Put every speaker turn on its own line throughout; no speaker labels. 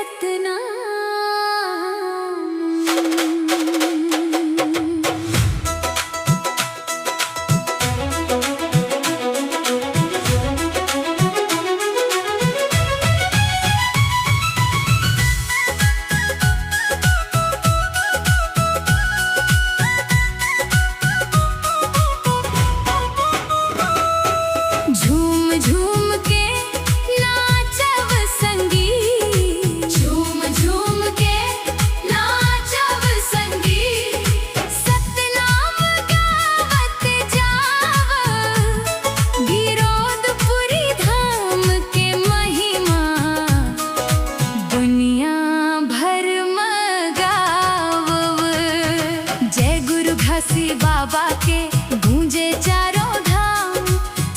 सतनाम। झूम झूम के नाचव संगी, झूम झूम के नाचव संगी, सतनाम गावत जाव, गिरोधपुरी धाम के महिमा दुनिया भर में गावव। जय गुरु घासी बाबा के गूंजे चारों धाम,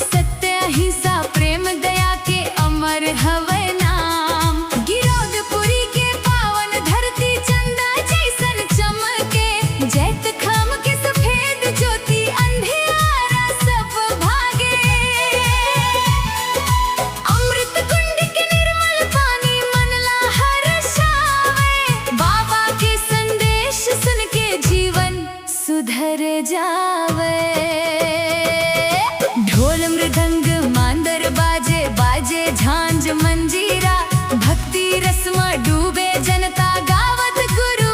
सत्य अहिंसा प्रेम दया के अमर हवे नाम। गिरोधपुरी के पावन धरती चंदा जैसन चमके, जैत खाम के सफेद ज्योति अंधियारा सब भागे। अमृत कुंड के निर्मल पानी मनला हर्षावे, बाबा के संदेश सुन के जीवन सुधर जावे। ढोल मृदंग मांदर बाजे, बाजे झांझ मंजीरा, भक्ति रस में डूबे जनता गावत गुरु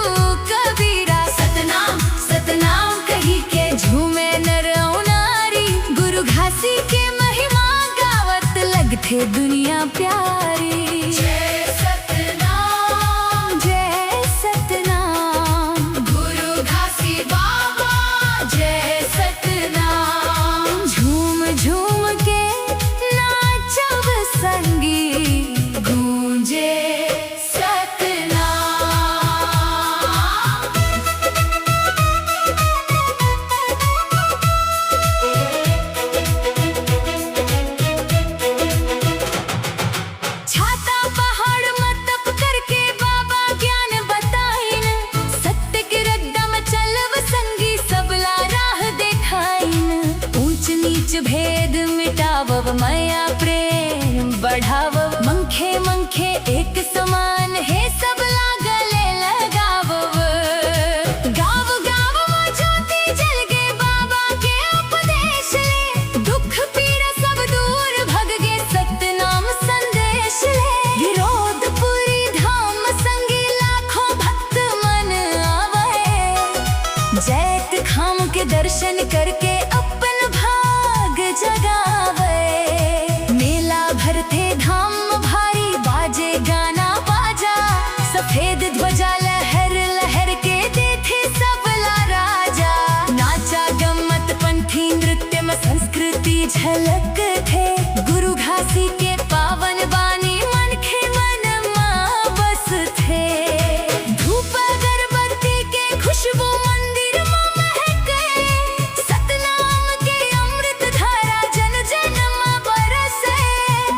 कबीरा। सतनाम सतनाम कही के झूमे नर और नारी, गुरु घासी के महिमा गावत लगथे दुनिया प्यारी। जय सतनाम जय सतनाम, गुरु घासी बाबा जय सतनाम। झूम झूम के नाचव संगी, गूंजे सतनाम। छाता पहाड़ में तप करके बाबा ज्ञान बताइन, सत्य के रद्दा में चलव संगी सबला राह देखाइन। ऊंच नीच भेद मिटावव, माया प्रेम बढ़ावव, मंखे मंखे एक समान है सबला गले लगावव। गाव गाव में ज्योति जल गे बाबा के उपदेश ले, दुख पीड़ा सब दूर भग गे सतनाम संदेश ले। गिरोधपुरी धाम संगी लाखों भक्त मन आवे, जैत खाम के दर्शन करके अपन भाग जगावे। मेला भरते धाम भारी बाजे गाना बाजा, सफेद ध्वजा लहर लहर के देथे सबला राजा। नाचा गम्मत पंथी नृत्य में संस्कृति झलक थे, गुरु घासी के पावन बानी मन खे मन मां बस थे। धूप अगरबत्ती के खुशबू मंदिर में महके, सतनाम के अमृत धारा जन जन में बरसे।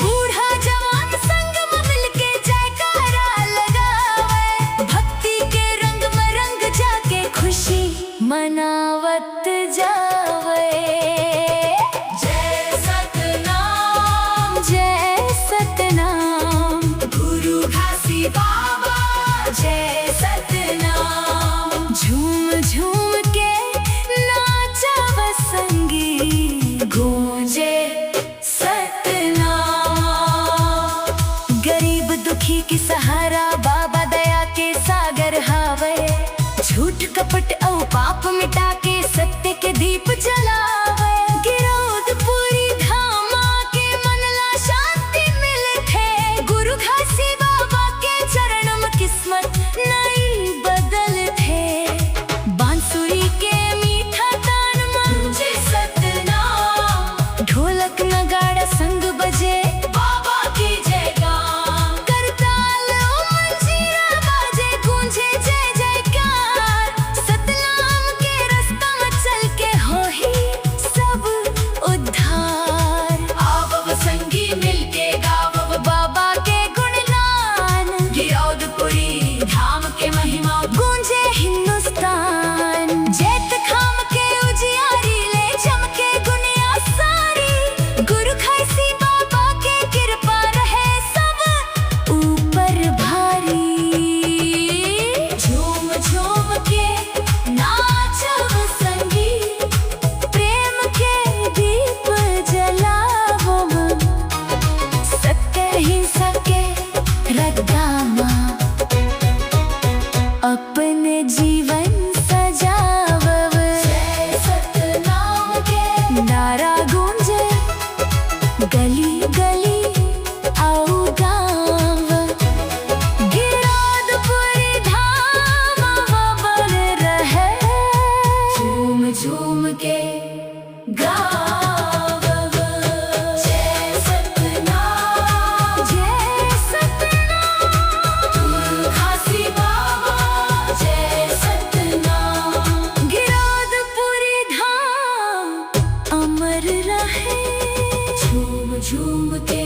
बूढ़ा जवान संग में मिलके जयकारा लगावे, भक्ति के रंग में रंग जाके खुशी मनावत जावे। जय सतनाम जय सतनाम, गुरु घासी बाबा जय सतनाम। झूम झूम के नाचव संगी, गूंजे सतनाम। गरीब दुखी की सहारा बाबा दया के सागर हावे, झूठ कपट और पाप मिटा के सत्य के दीप जलावे। गिरोधपुरी धाम के मनला शांति मिलथे, गुरु घासी बाबा के चरण में किस्मत नई बदलथे। बांसुरी के मीठा तान में गूंजे सतनाम, ढोलक नगाड़ा संग बजे बाबा की जयगान। करताल और मंजीरा बाजे गूंजे जय जयकार, सतनाम के रास्ता रद्दामा अपने जीवन सजावव। जय सतनाम के नारा गूंजे गली गली आओ गाँव। गिराधपुरी धाम बन रहे झूम झूम के गावव। जय सतनाम जय सतनाम खासी बाबा जय सतनाम। गिराधपुरी धाम अमर रहे झूम झूम के